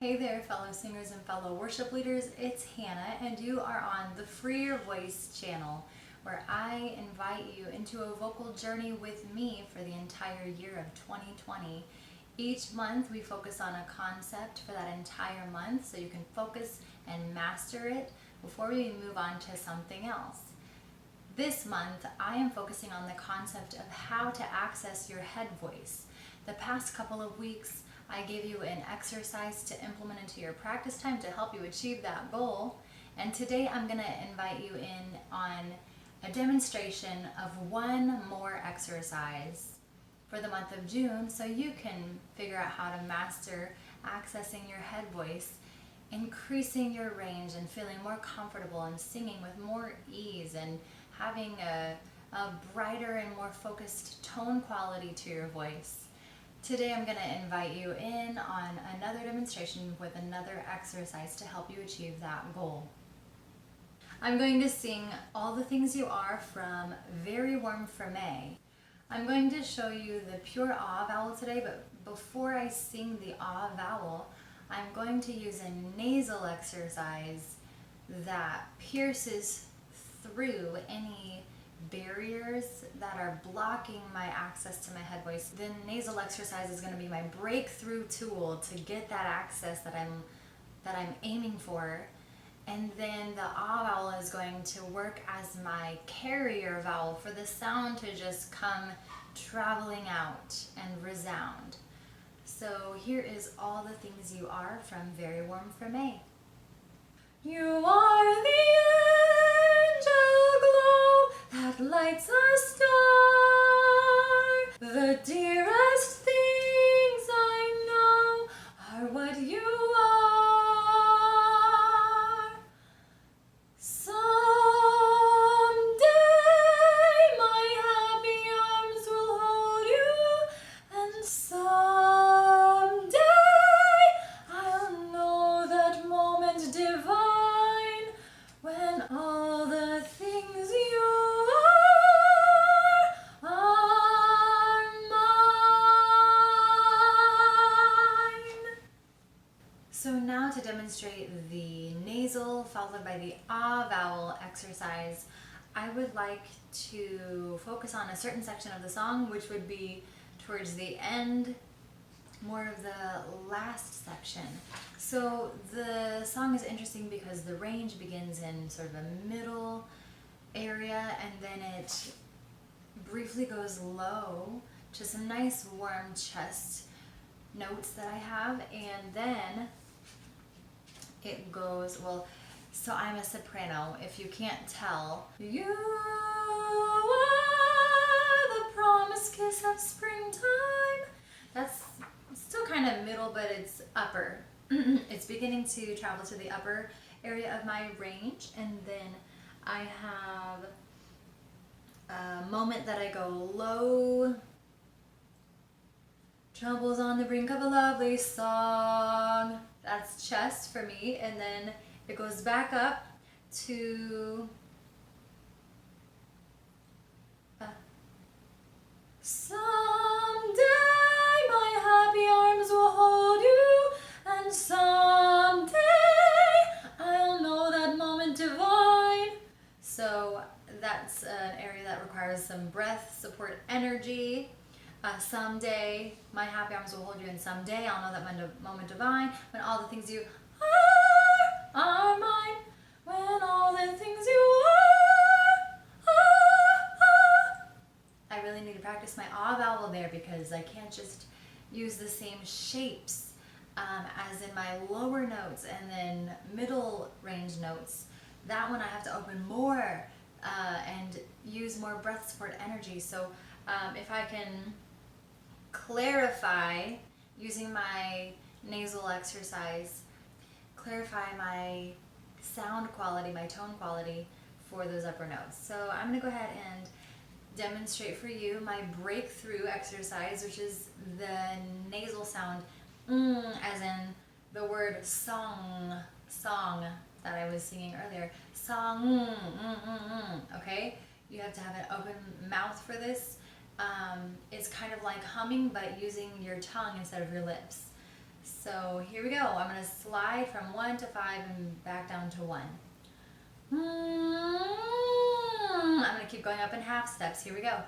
Hey there, fellow singers and fellow worship leaders. It's Hannah, and you are on the Free Your Voice channel, where I invite you into a vocal journey with me for the entire year of 2020. Each month, we focus on a concept for that entire month so you can focus and master it before we move on to something else. This month, I am focusing on the concept of how to access your head voice. The past couple of weeks, I gave you an exercise to implement into your practice time to help you achieve that goal. And today I'm going to invite you in on a demonstration of one more exercise for the month of June so you can figure out how to master accessing your head voice, increasing your range and feeling more comfortable and singing with more ease and having a brighter and more focused tone quality to your voice. Today I'm going to invite you in on another demonstration with another exercise to help you achieve that goal. I'm going to sing All the Things You Are from Very Warm for May. I'm going to show you the pure ah vowel today, but before I sing the ah vowel, I'm going to use a nasal exercise that pierces through any barriers that are blocking my access to my head voice. The nasal exercise is going to be my breakthrough tool to get that access that I'm aiming for, and then the ah vowel is going to work as my carrier vowel for the sound to just come traveling out and resound. So here is All the Things You Are from Very Warm for May. You are the angel glow that lights a star, the dearest things I know are what you are. Someday my happy arms will hold you, and someday I'll know that moment divine when all the things you are mine. So now to demonstrate the nasal followed by the ah vowel exercise, I would like to focus on a certain section of the song, which would be towards the end, more of the last section. So the song is interesting because the range begins in sort of a middle area and then it briefly goes low to some nice warm chest notes that I have, and then it goes, well, so I'm a soprano, if you can't tell. You are the promised kiss of springtime. That's still kind of middle, but it's upper. It's beginning to travel to the upper area of my range, and then I have a moment that I go low. Troubles on the brink of a lovely song. That's chest for me, and then it goes back up to someday my happy arms will hold you, and someday I'll know that moment divine. So that's an area that requires some breath, support, energy. Someday my happy arms will hold you, and someday I'll know that moment divine when all the things you are mine. When all the things you are. I really need to practice my ah vowel there because I can't just use the same shapes as in my lower notes and then middle range notes. That one I have to open more and use more breath support energy. So if I can clarify using my nasal exercise, clarify my sound quality, my tone quality for those upper notes. So I'm going to go ahead and demonstrate for you my breakthrough exercise, which is the nasal sound as in the word song that I was singing earlier. Song, okay? You have to have an open mouth for this. It's kind of like humming, but using your tongue instead of your lips. So here we go. I'm going to slide from 1 to 5 and back down to 1. I'm going to keep going up in half steps. Here we go.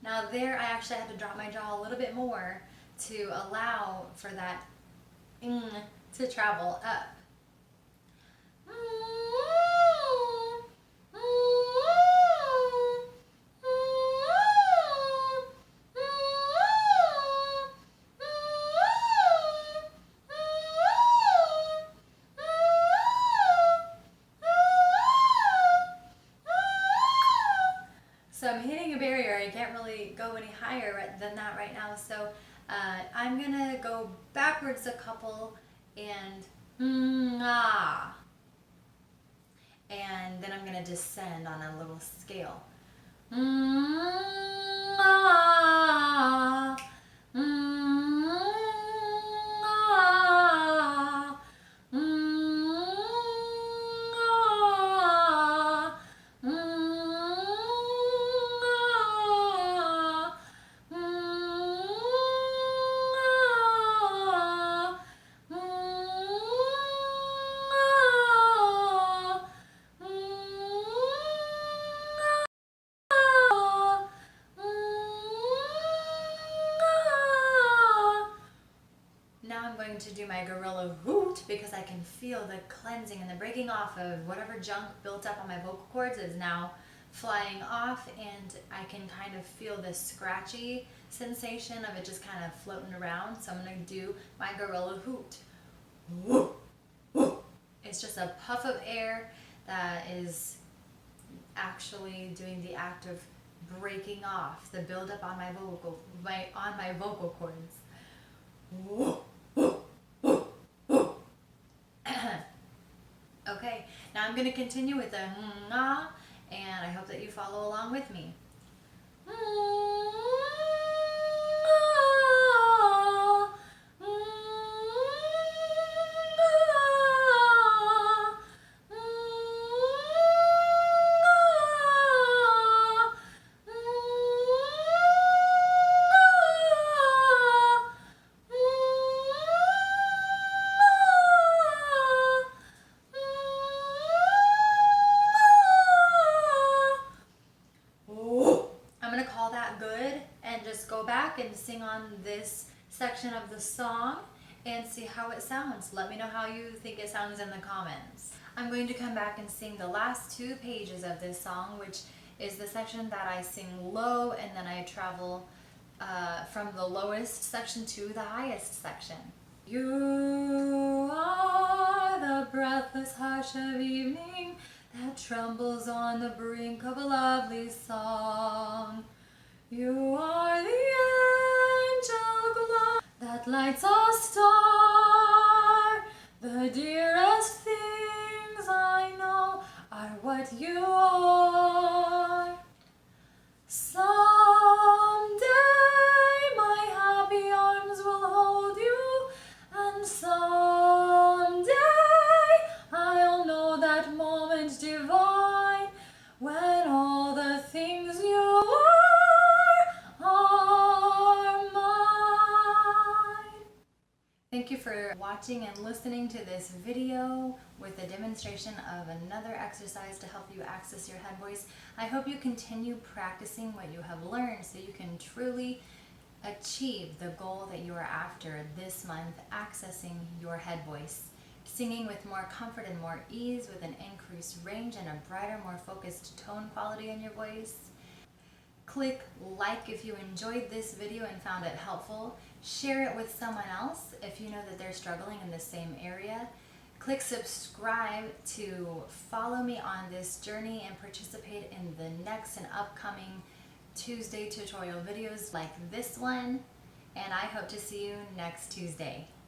Now there I actually had to drop my jaw a little bit more to allow for that to travel up. So I'm hitting a barrier. I can't really go any higher than that right now. So I'm going to go backwards a couple and ah. And then I'm going to descend on a little scale. Ah. Now I'm going to do my gorilla hoot because I can feel the cleansing and the breaking off of whatever junk built up on my vocal cords is now flying off, and I can kind of feel this scratchy sensation of it just kind of floating around. So I'm going to do my gorilla hoot. Woo, woo. It's just a puff of air that is actually doing the act of breaking off the buildup on my vocal cords. Woo. Okay, now I'm going to continue with the nga, and I hope that you follow along with me. Good, and just go back and sing on this section of the song and see how it sounds. Let me know how you think it sounds in the comments. I'm going to come back and sing the last 2 pages of this song, which is the section that I sing low, and then I travel from the lowest section to the highest section. You are the breathless hush of evening that trembles on the brink of a lovely song. You are the angel glow that lights a star. The dearest things I know are what you are. Someday my happy arms will hold you, and someday I'll know that moment divine when all the things you are mine. Thank you for watching and listening to this video with a demonstration of another exercise to help you access your head voice. I hope you continue practicing what you have learned so you can truly achieve the goal that you are after this month, accessing your head voice, singing with more comfort and more ease, with an increased range and a brighter, more focused tone quality in your voice. Click like if you enjoyed this video and found it helpful. Share it with someone else if you know that they're struggling in the same area. Click subscribe to follow me on this journey and participate in the next and upcoming Tuesday tutorial videos like this one. And I hope to see you next Tuesday.